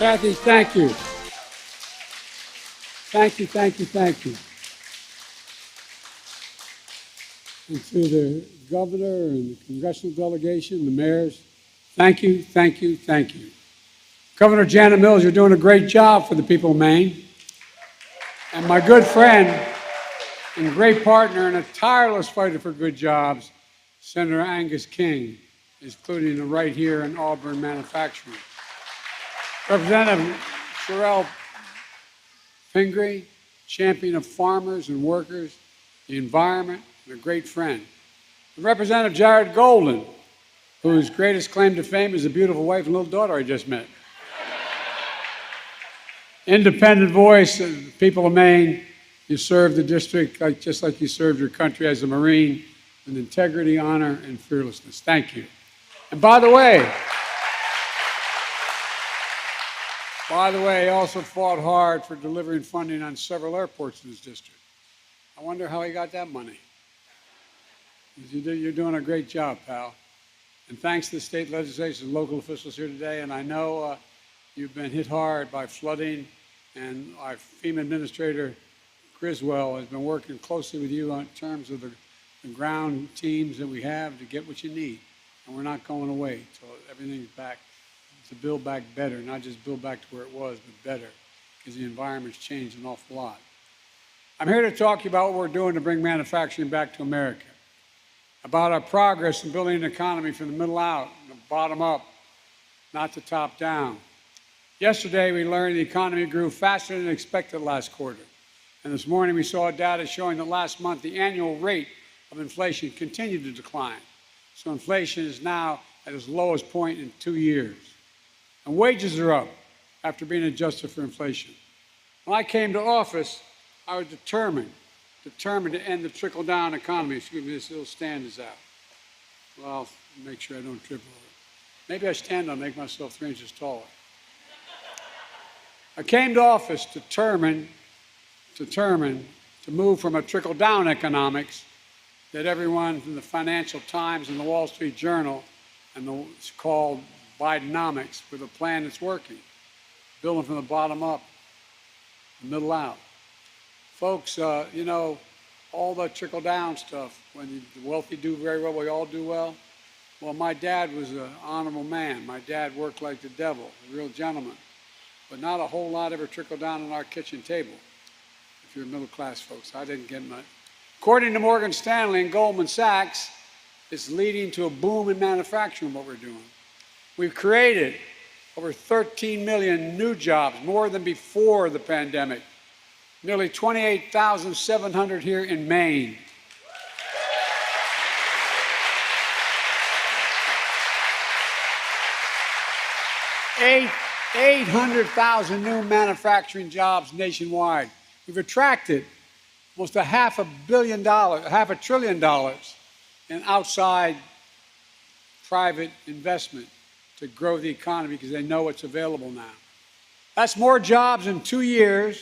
Kathy, thank you. Thank you, thank you, thank you. And to the governor and the congressional delegation, the mayors, thank you, thank you, thank you. Governor Janet Mills, you're doing a great job for the people of Maine. And my good friend and great partner and a tireless fighter for good jobs, Senator Angus King, including right here in Auburn manufacturing. Representative Sherelle Pingree, champion of farmers and workers, the environment, and a great friend. And Representative Jared Golden, whose greatest claim to fame is a beautiful wife and little daughter I just met. Independent voice of the people of Maine, you serve the district just like you served your country as a Marine with integrity, honor, and fearlessness. Thank you. And by the way, he also fought hard for delivering funding on several airports in his district. I wonder how he got that money. You're doing a great job, pal. And thanks to the state legislation and local officials here today. And I know you've been hit hard by flooding, and our FEMA administrator, Griswold, has been working closely with you in terms of the ground teams that we have to get what you need. And we're not going away until everything's back, to build back better, not just build back to where it was, but better, because the environment's changed an awful lot. I'm here to talk to you about what we're doing to bring manufacturing back to America, about our progress in building an economy from the middle out, the bottom up, not the top down. Yesterday, we learned the economy grew faster than expected last quarter. And this morning, we saw data showing that last month, the annual rate of inflation continued to decline. So inflation is now at its lowest point in 2 years. And wages are up after being adjusted for inflation. When I came to office, I was determined to end the trickle-down economy. Excuse me, this little stand is out. Well, I'll make sure I don't trip over it. Maybe I stand on, make myself 3 inches taller. I came to office determined to move from a trickle-down economics that everyone from the Financial Times and the Wall Street Journal and it's called Bidenomics, with a plan that's working, building from the bottom up, the middle out. Folks, you know, all the trickle-down stuff, when the wealthy do very well, we all do well. Well, my dad was an honorable man. My dad worked like the devil, a real gentleman. But not a whole lot ever trickled down on our kitchen table. If you're middle-class folks, I didn't get much. According to Morgan Stanley and Goldman Sachs, it's leading to a boom in manufacturing, what we're doing. We've created over 13 million new jobs, more than before the pandemic. Nearly 28,700 here in Maine. Eight 800,000 new manufacturing jobs nationwide. We've attracted almost $500 billion in outside private investment to grow the economy because they know it's available now. That's more jobs in 2 years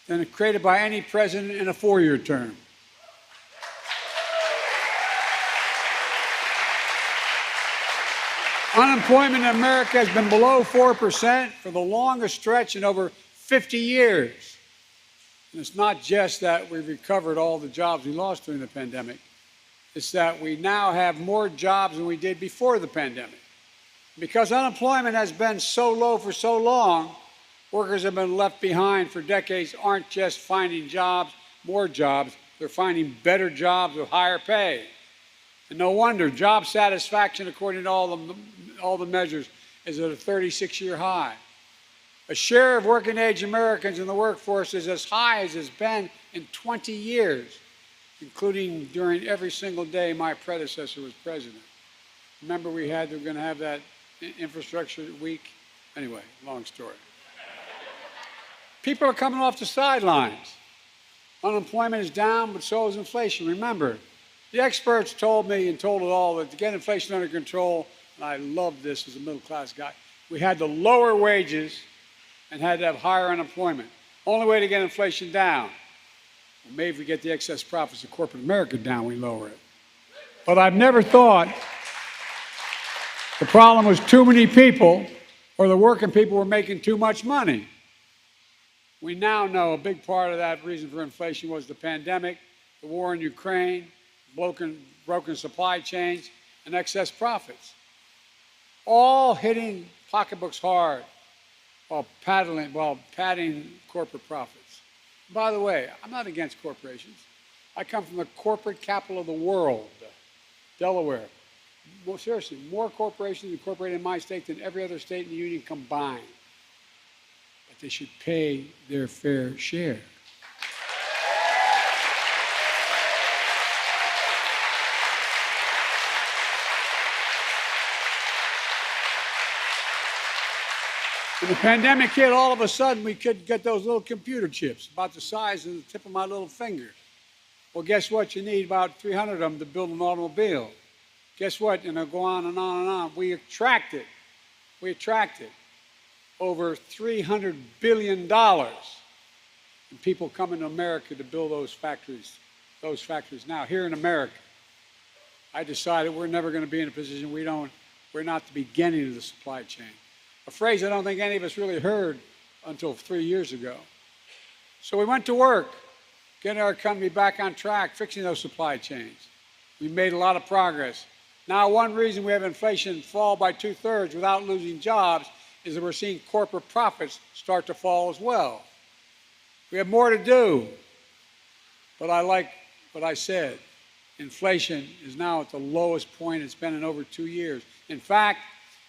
than created by any president in a 4-year term. Unemployment in America has been below 4% for the longest stretch in over 50 years. And it's not just that we've recovered all the jobs we lost during the pandemic. It's that we now have more jobs than we did before the pandemic. Because unemployment has been so low for so long, workers have been left behind for decades aren't just finding jobs, more jobs, they're finding better jobs with higher pay. And no wonder job satisfaction, according to all the measures, is at a 36-year high. A share of working-age Americans in the workforce is as high as it's been in 20 years, including during every single day my predecessor was president. Remember we were going to have that infrastructure week? Anyway, long story. People are coming off the sidelines. Unemployment is down, but so is inflation. Remember, the experts told me and told it all that to get inflation under control, and I love this as a middle-class guy, we had to lower wages and had to have higher unemployment. Only way to get inflation down. Well, maybe if we get the excess profits of corporate America down, we lower it. But I've never thought the problem was too many people or the working people were making too much money. We now know a big part of that reason for inflation was the pandemic, the war in Ukraine, broken supply chains, and excess profits, all hitting pocketbooks hard while padding corporate profits. By the way, I'm not against corporations. I come from the corporate capital of the world, Delaware. Well, seriously, more corporations incorporated in my state than every other state in the union combined. But they should pay their fair share. When the pandemic hit, all of a sudden we could get those little computer chips about the size of the tip of my little finger. Well, guess what? You need about 300 of them to build an automobile. Guess what? And I'll go on and on and on. We attracted over $300 billion in people coming to America to build those factories now here in America. I decided we're never going to be in a position we're not the beginning of the supply chain. A phrase I don't think any of us really heard until 3 years ago. So we went to work, getting our economy back on track, fixing those supply chains. We made a lot of progress. Now, one reason we have inflation fall by 2/3 without losing jobs is that we're seeing corporate profits start to fall as well. We have more to do, but I like what I said. Inflation is now at the lowest point it's been in over 2 years. In fact,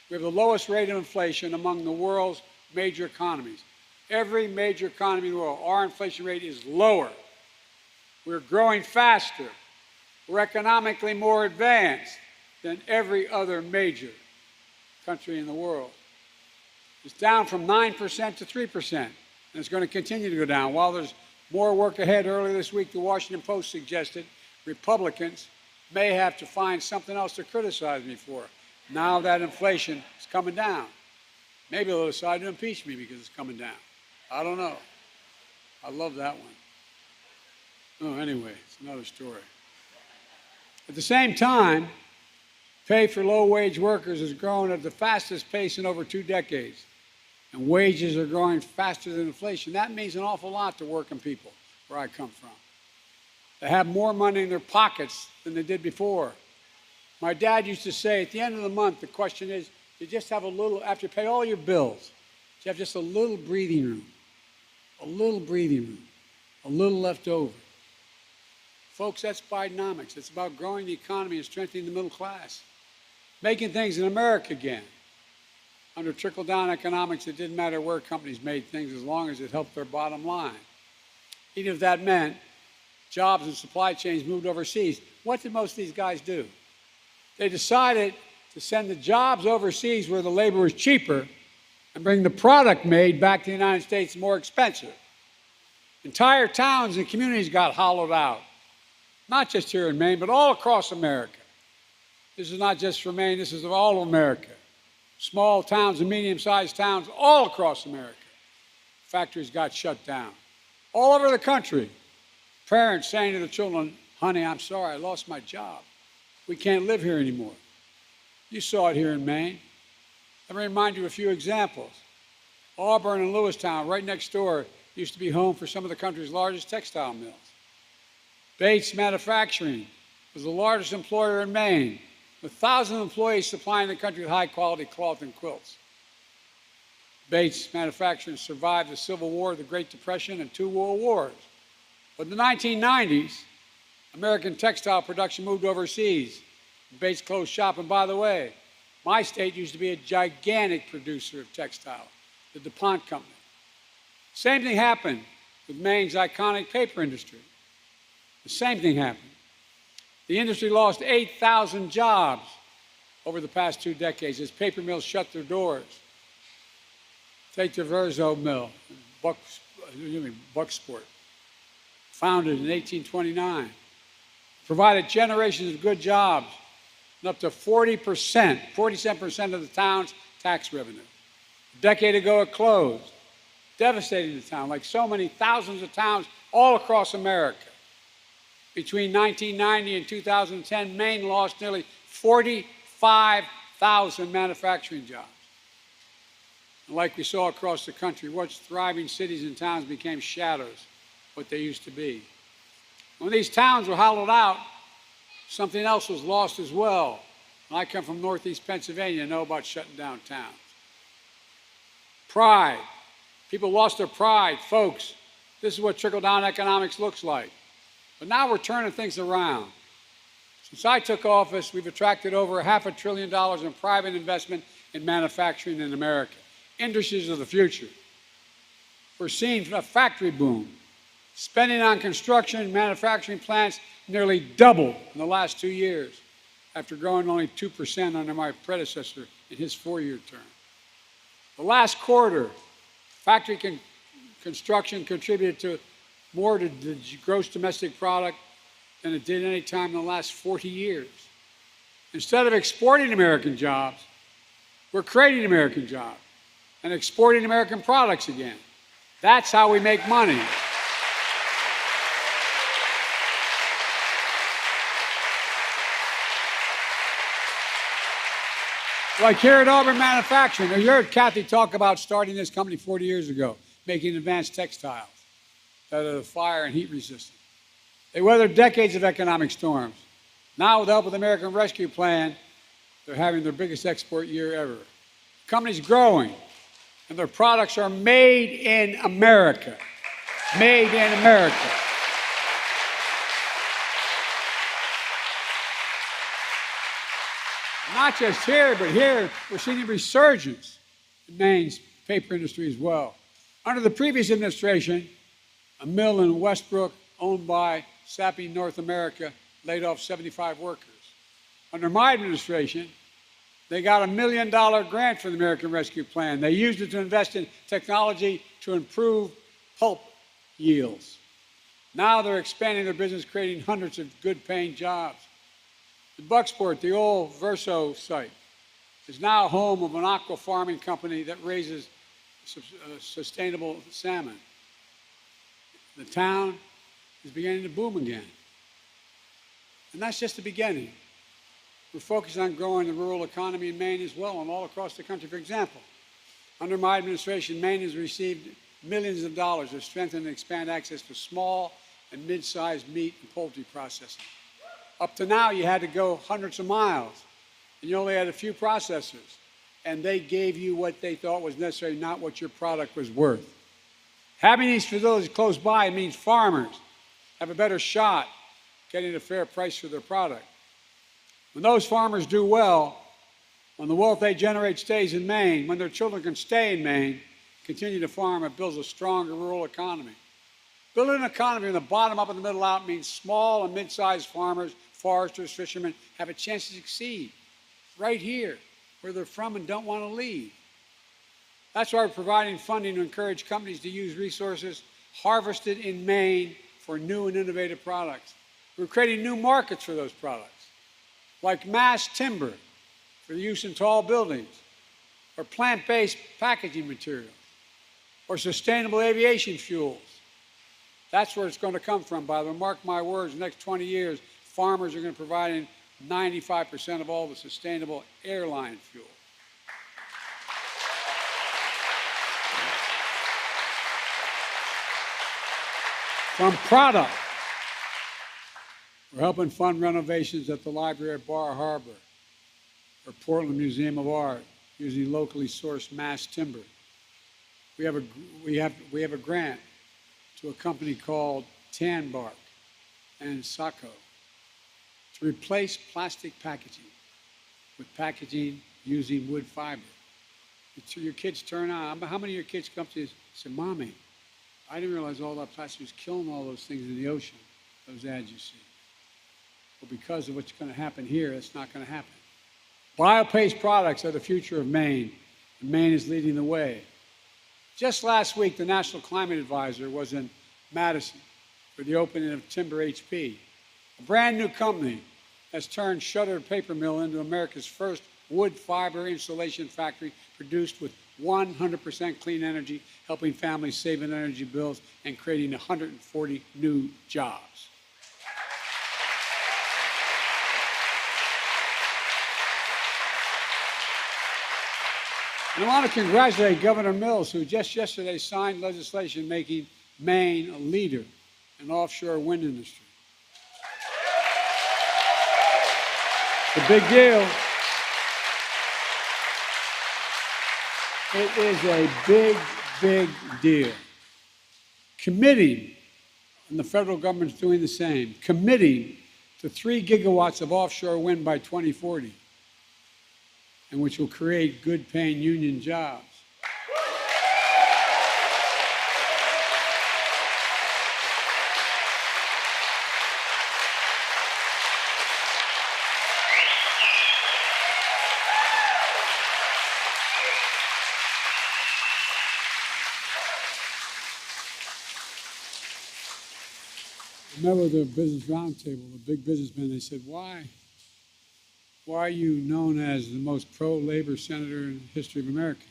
we have the lowest rate of inflation among the world's major economies. Every major economy in the world, our inflation rate is lower. We're growing faster. We're economically more advanced than every other major country in the world. It's down from 9% to 3%, and it's going to continue to go down. While there's more work ahead, earlier this week, the Washington Post suggested Republicans may have to find something else to criticize me for. Now that inflation is coming down. Maybe they'll decide to impeach me because it's coming down. I don't know. I love that one. Oh, anyway, it's another story. At the same time, pay for low-wage workers has grown at the fastest pace in over 2 decades, and wages are growing faster than inflation. That means an awful lot to working people where I come from. They have more money in their pockets than they did before. My dad used to say, at the end of the month, the question is, you just have a little, after you pay all your bills, you have just a little breathing room, a little left over. Folks, that's Bidenomics. It's about growing the economy and strengthening the middle class, making things in America again. Under trickle-down economics, it didn't matter where companies made things as long as it helped their bottom line. Even if that meant jobs and supply chains moved overseas. What did most of these guys do? They decided to send the jobs overseas where the labor was cheaper and bring the product made back to the United States more expensive. Entire towns and communities got hollowed out, not just here in Maine, but all across America. This is not just for Maine, this is of all of America. Small towns and medium-sized towns all across America. Factories got shut down. All over the country, parents saying to their children, honey, I'm sorry, I lost my job. We can't live here anymore. You saw it here in Maine. Let me remind you of a few examples. Auburn and Lewistown, right next door, used to be home for some of the country's largest textile mills. Bates Manufacturing was the largest employer in Maine, with thousands of employees supplying the country with high-quality cloth and quilts. Bates Manufacturing survived the Civil War, the Great Depression, and 2 world wars. But in the 1990s, American textile production moved overseas. Bates closed shop, and by the way, my state used to be a gigantic producer of textile, the DuPont Company. Same thing happened with Maine's iconic paper industry. The same thing happened. The industry lost 8,000 jobs over the past 2 decades as paper mills shut their doors. Take the Verzo mill, Bucksport, founded in 1829. Provided generations of good jobs and up to 47% of the town's tax revenue. A decade ago, it closed, devastating the town, like so many thousands of towns all across America. Between 1990 and 2010, Maine lost nearly 45,000 manufacturing jobs. And like we saw across the country, once thriving cities and towns became shadows, what they used to be. When these towns were hollowed out, something else was lost as well. And I come from Northeast Pennsylvania, I know about shutting down towns. Pride. People lost their pride. Folks, this is what trickle-down economics looks like. But now we're turning things around. Since I took office, we've attracted over $500 billion in private investment in manufacturing in America. Industries of the future. We're seeing a factory boom. Spending on construction and manufacturing plants nearly doubled in the last 2 years, after growing only 2% under my predecessor in his 4-year term. The last quarter, factory construction contributed to more to the gross domestic product than it did any time in the last 40 years. Instead of exporting American jobs, we're creating American jobs and exporting American products again. That's how we make money. Like here at Auburn Manufacturing, you heard Kathy talk about starting this company 40 years ago, making advanced textiles that are fire and heat resistant. They weathered decades of economic storms. Now, with the help of the American Rescue Plan, they're having their biggest export year ever. The company's growing, and their products are made in America. Made in America. Not just here, but here we're seeing a resurgence in Maine's paper industry as well. Under the previous administration, a mill in Westbrook owned by Sappi North America laid off 75 workers. Under my administration, they got $1 million grant from the American Rescue Plan. They used it to invest in technology to improve pulp yields. Now they're expanding their business, creating hundreds of good-paying jobs. In Bucksport, the old Verso site is now home of an aqua farming company that raises sustainable salmon. The town is beginning to boom again. And that's just the beginning. We're focused on growing the rural economy in Maine as well and all across the country. For example, under my administration, Maine has received millions of dollars to strengthen and expand access to small and mid-sized meat and poultry processing. Up to now, you had to go hundreds of miles, and you only had a few processors, and they gave you what they thought was necessary, not what your product was worth. Having these facilities close by means farmers have a better shot getting a fair price for their product. When those farmers do well, when the wealth they generate stays in Maine, when their children can stay in Maine, continue to farm, it builds a stronger rural economy. Building an economy from the bottom up and the middle out means small and mid-sized farmers, foresters, fishermen have a chance to succeed right here where they're from and don't want to leave. That's why we're providing funding to encourage companies to use resources harvested in Maine for new and innovative products. We're creating new markets for those products, like mass timber for the use in tall buildings, or plant-based packaging materials, or sustainable aviation fuels. That's where it's going to come from, by the way. Mark my words, the next 20 years, farmers are going to provide 95% of all the sustainable airline fuel. From product, we're helping fund renovations at the library at Bar Harbor or Portland Museum of Art using locally sourced mass timber. We have a grant to a company called Tanbark and Saco to replace plastic packaging with packaging using wood fiber. Your kids turn on. How many of your kids come to you and say, "Mommy, I didn't realize all that plastic was killing all those things in the ocean," those ads you see. Well, because of what's going to happen here, it's not going to happen. Bio-based products are the future of Maine, and Maine is leading the way. Just last week, the National Climate Advisor was in Madison for the opening of Timber HP, a brand new company that's turned shuttered paper mill into America's first wood fiber insulation factory produced with 100% clean energy, helping families save on energy bills and creating 140 new jobs. And I want to congratulate Governor Mills, who just yesterday signed legislation making Maine a leader in the offshore wind industry. It's a big deal. It is a big, big deal. Committing, and the federal government's doing the same, committing to 3 gigawatts of offshore wind by 2040, and which will create good-paying union jobs. I remember the Business Roundtable, the big businessmen, they said, why are you known as the most pro-labor senator in the history of America?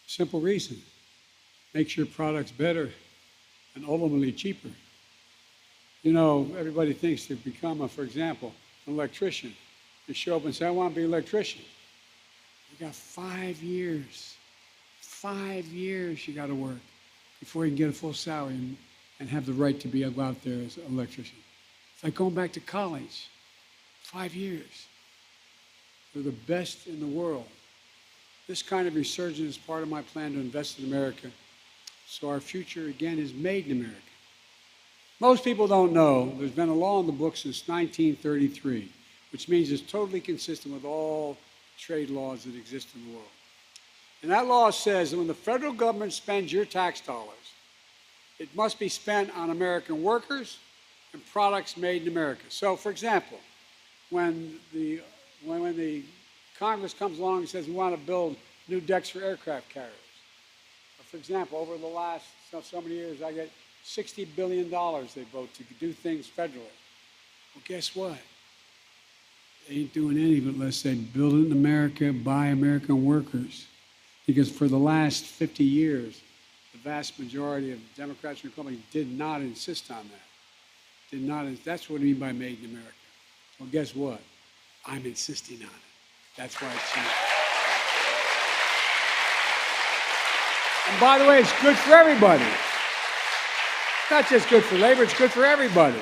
Simple reason. Makes your products better and ultimately cheaper. You know, everybody thinks to become, for example, an electrician. You show up and say, I want to be an electrician. You got 5 years. 5 years you got to work before you can get a full salary and have the right to go out there as an electrician. It's like going back to college. 5 years. They're the best in the world. This kind of resurgence is part of my plan to invest in America, so our future, again, is made in America. Most people don't know there's been a law in the books since 1933, which means it's totally consistent with all trade laws that exist in the world. And that law says that when the federal government spends your tax dollars, it must be spent on American workers and products made in America. So, for example, when the Congress comes along and says we want to build new decks for aircraft carriers, for example, over the last so many years, I get $60 billion they vote to do things federally. Well, guess what? They ain't doing any of it unless they build it in America by American workers. Because for the last 50 years, the vast majority of Democrats and Republicans did not insist on that. That's what I mean by made in America. Well, guess what? I'm insisting on it. That's why it's cheap. And by the way, it's good for everybody. It's not just good for labor, it's good for everybody.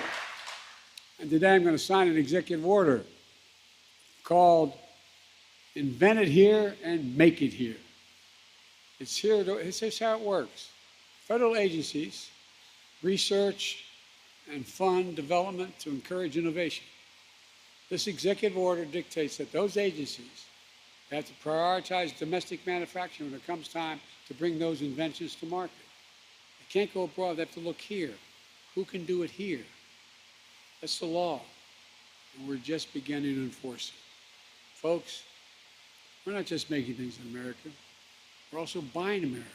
And today I'm going to sign an executive order called Invent It Here and Make It Here. It's here's how it works. Federal agencies research and fund development to encourage innovation. This executive order dictates that those agencies have to prioritize domestic manufacturing when it comes time to bring those inventions to market. They can't go abroad, they have to look here. Who can do it here? That's the law, and we're just beginning to enforce it. Folks, we're not just making things in America. We're also buying America.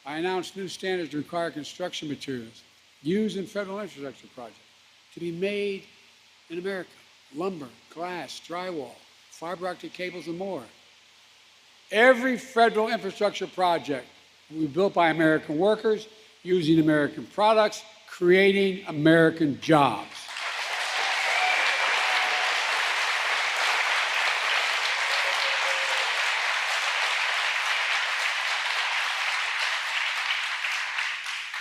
I announced new standards to require construction materials used in federal infrastructure projects to be made in America. Lumber, glass, drywall, fiber optic cables, and more. Every federal infrastructure project will be built by American workers, using American products, creating American jobs.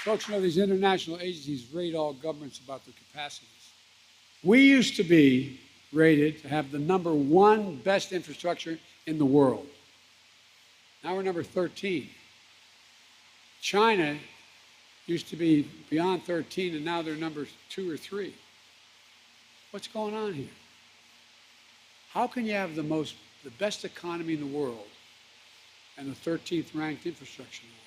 Folks, you know, these international agencies rate all governments about their capacities. We used to be rated to have the #1 best infrastructure in the world. Now we're number 13. China used to be beyond 13, and now they're number 2 or 3. What's going on here? How can you have the best economy in the world and the 13th ranked infrastructure in the world?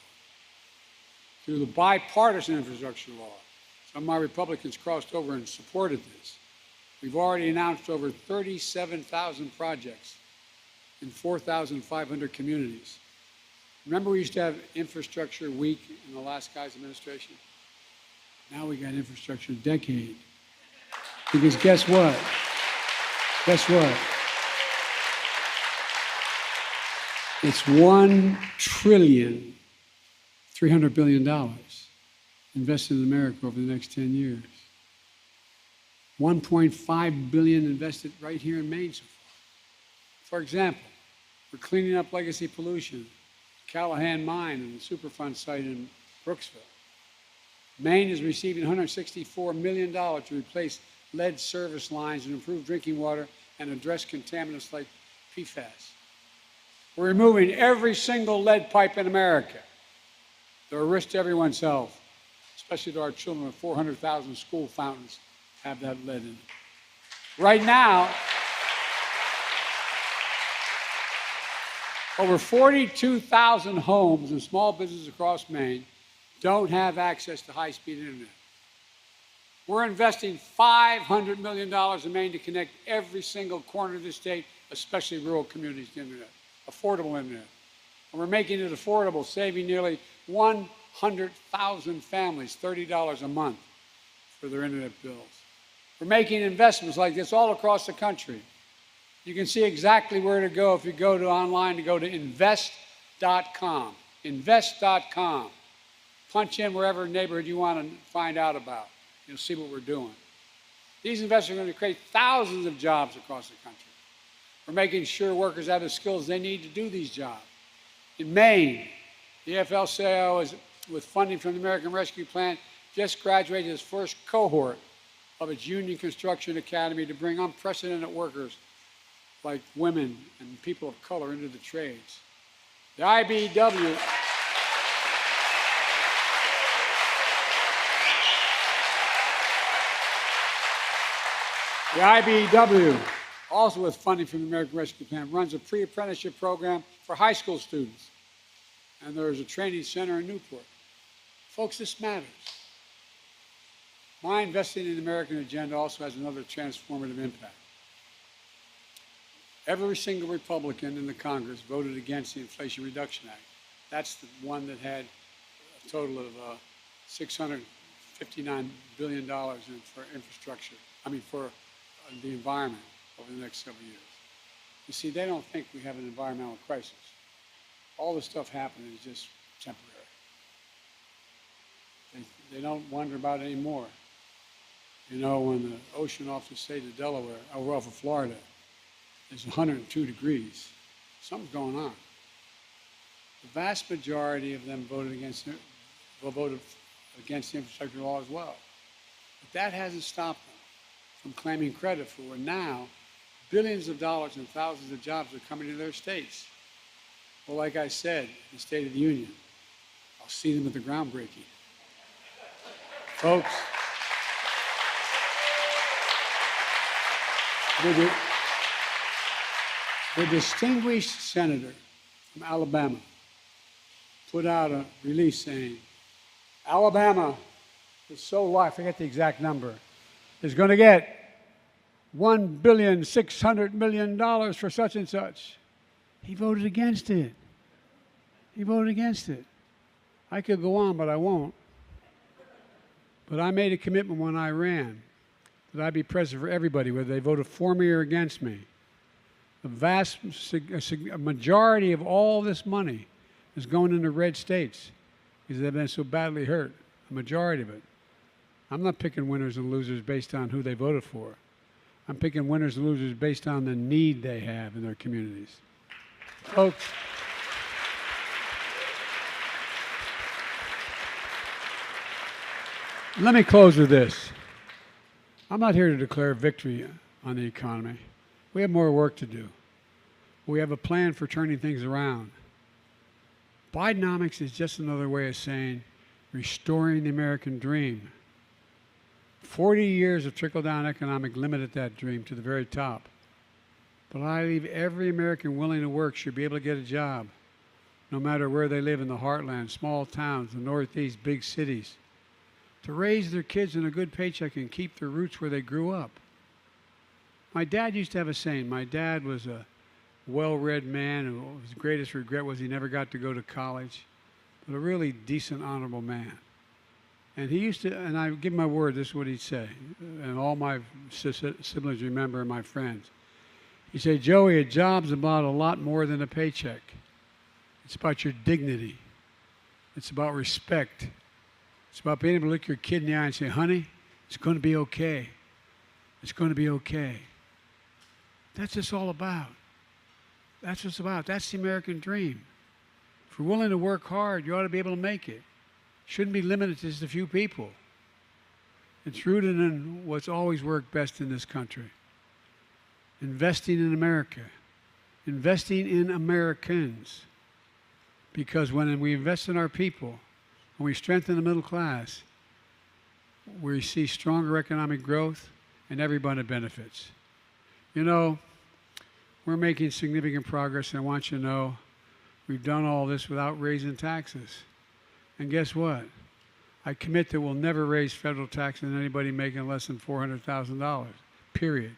Through the bipartisan infrastructure law. Some of my Republicans crossed over and supported this. We've already announced over 37,000 projects in 4,500 communities. Remember we used to have Infrastructure Week in the last guy's administration? Now we got Infrastructure Decade. Because guess what? Guess what? It's $1.3 trillion invested in America over the next 10 years. $1.5 billion invested right here in Maine so far. For example, We're cleaning up legacy pollution, Callahan Mine and the Superfund site in Brooksville. Maine is receiving $164 million to replace lead service lines and improve drinking water and address contaminants like PFAS. We're removing every single lead pipe in America. They're a risk to everyone's health, especially to our children. With 400,000 school fountains have that lead in it. Right now, over 42,000 homes and small businesses across Maine don't have access to high-speed internet. We're investing $500 million in Maine to connect every single corner of the state, especially rural communities, to internet, affordable internet. And we're making it affordable, saving nearly 100,000 families $30 a month for their internet bills. We're making investments like this all across the country. You can see exactly where to go if you go to online to go to invest.com. Invest.com. Punch in wherever neighborhood you want to find out about. You'll see what we're doing. These investments are going to create thousands of jobs across the country. We're making sure workers have the skills they need to do these jobs. In Maine, the AFL-CIO is, with funding from the American Rescue Plan, just graduated its first cohort of its Union Construction Academy to bring unprecedented workers like women and people of color into the trades. The IBEW also with funding from the American Rescue Plan, runs a pre-apprenticeship program for high school students. And there's a training center in Newport. Folks, this matters. My investing in the American agenda also has another transformative impact. Every single Republican in the Congress voted against the Inflation Reduction Act. That's the one that had a total of $659 billion for infrastructure, for the environment over the next several years. You see, they don't think we have an environmental crisis. All this stuff happening is just temporary. They don't wonder about it anymore. You know, when the ocean off the state of Delaware, or off of Florida, is 102 degrees, something's going on. The vast majority of them voted against the infrastructure law as well. But that hasn't stopped them from claiming credit for it. Now, billions of dollars and thousands of jobs are coming to their states. Well, like I said, in the State of the Union, I'll see them at the groundbreaking. Folks, the distinguished senator from Alabama put out a release saying, Alabama is so low, I forget the exact number, is going to get $1,600,000,000 for such and such. He voted against it. He voted against it. I could go on, but I won't. But I made a commitment when I ran that I'd be president for everybody, whether they voted for me or against me. A majority of all this money is going into red states because they've been so badly hurt, a majority of it. I'm not picking winners and losers based on who they voted for. I'm picking winners and losers based on the need they have in their communities. Folks, let me close with this. I'm not here to declare victory on the economy. We have more work to do. We have a plan for turning things around. Bidenomics is just another way of saying restoring the American dream. 40 years of trickle-down economic limited that dream to the very top. But I believe every American willing to work should be able to get a job, no matter where they live in the heartland, small towns, the Northeast, big cities, to raise their kids in a good paycheck and keep their roots where they grew up. My dad used to have a saying. My dad was a well-read man, and his greatest regret was he never got to go to college, but a really decent, honorable man. And he used to, and I give my word, this is what he'd say, and all my siblings remember, and my friends. He'd say, Joey, a job's about a lot more than a paycheck. It's about your dignity. It's about respect. It's about being able to look your kid in the eye and say, honey, it's going to be okay. It's going to be okay. That's what it's all about. That's what it's about. That's the American dream. If you're willing to work hard, you ought to be able to make it. Shouldn't be limited to just a few people. It's rooted in what's always worked best in this country. Investing in America. Investing in Americans. Because when we invest in our people, when we strengthen the middle class, we see stronger economic growth and everybody benefits. You know, we're making significant progress, and I want you to know we've done all this without raising taxes. And guess what? I commit that we'll never raise federal taxes on anybody making less than $400,000, period.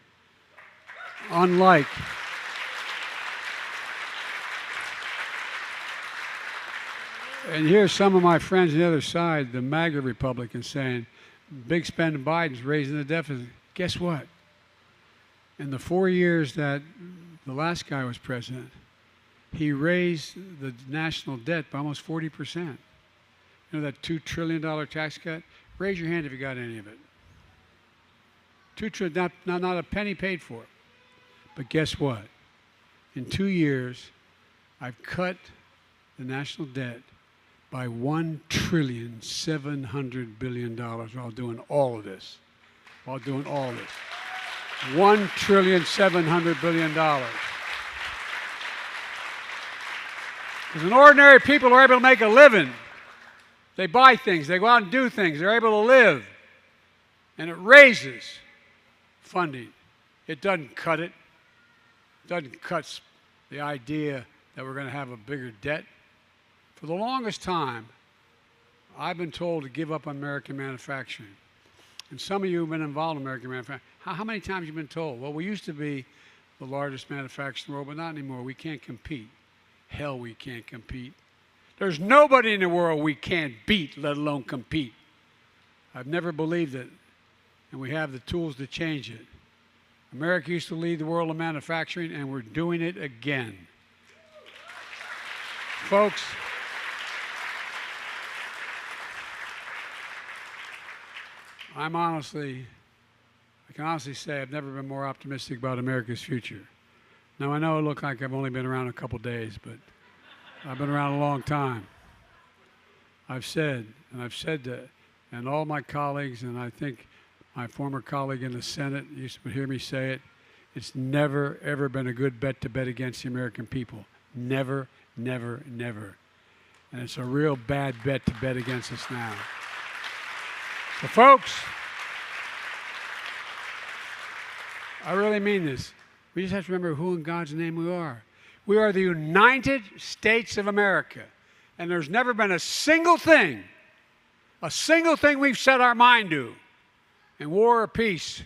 Unlike and here's some of my friends on the other side, the MAGA Republicans, saying, big spend in Biden's raising the deficit. Guess what? In the 4 years that the last guy was president, he raised the national debt by almost 40%. You know that $2 trillion tax cut? Raise your hand if you got any of it. $2 trillion, not a penny paid for. But guess what? In 2 years, I've cut the national debt by $1.7 trillion while doing all of this. While doing all this. $1.7 trillion. Because when ordinary people are able to make a living, they buy things, they go out and do things, they're able to live. And it raises funding. It doesn't cut it. It doesn't cut the idea that we're going to have a bigger debt. For the longest time, I've been told to give up on American manufacturing. And some of you have been involved in American manufacturing. How many times have you been told? Well, we used to be the largest manufacturer in the world, but not anymore. We can't compete. Hell, we can't compete. There's nobody in the world we can't beat, let alone compete. I've never believed it, and we have the tools to change it. America used to lead the world in manufacturing, and we're doing it again. Folks, I can honestly say I've never been more optimistic about America's future. Now, I know it looks like I've only been around a couple days, but I've been around a long time. I've said that, and all my colleagues, and I think my former colleague in the Senate used to hear me say it, it's never, ever been a good bet to bet against the American people. Never, never, never. And it's a real bad bet to bet against us now. So, folks, I really mean this. We just have to remember who in God's name we are. We are the United States of America. And there's never been a single thing we've set our mind to in war or peace,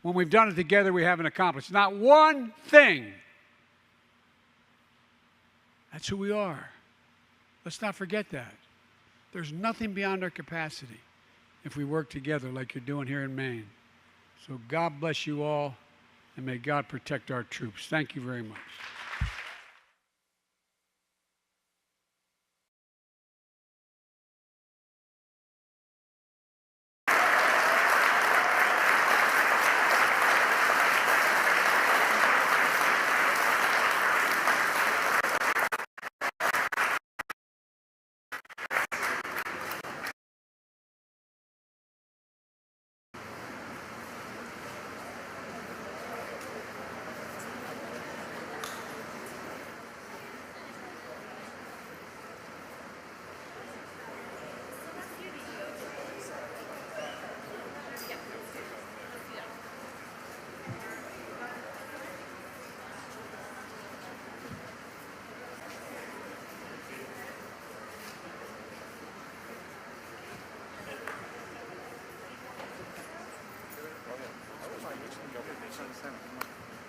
when we've done it together, we haven't accomplished. Not one thing. That's who we are. Let's not forget that. There's nothing beyond our capacity if we work together like you're doing here in Maine. So God bless you all, and may God protect our troops. Thank you very much.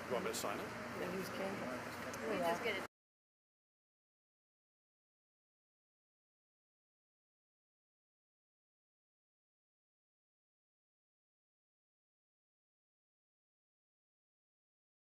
You want me to sign it? Just get it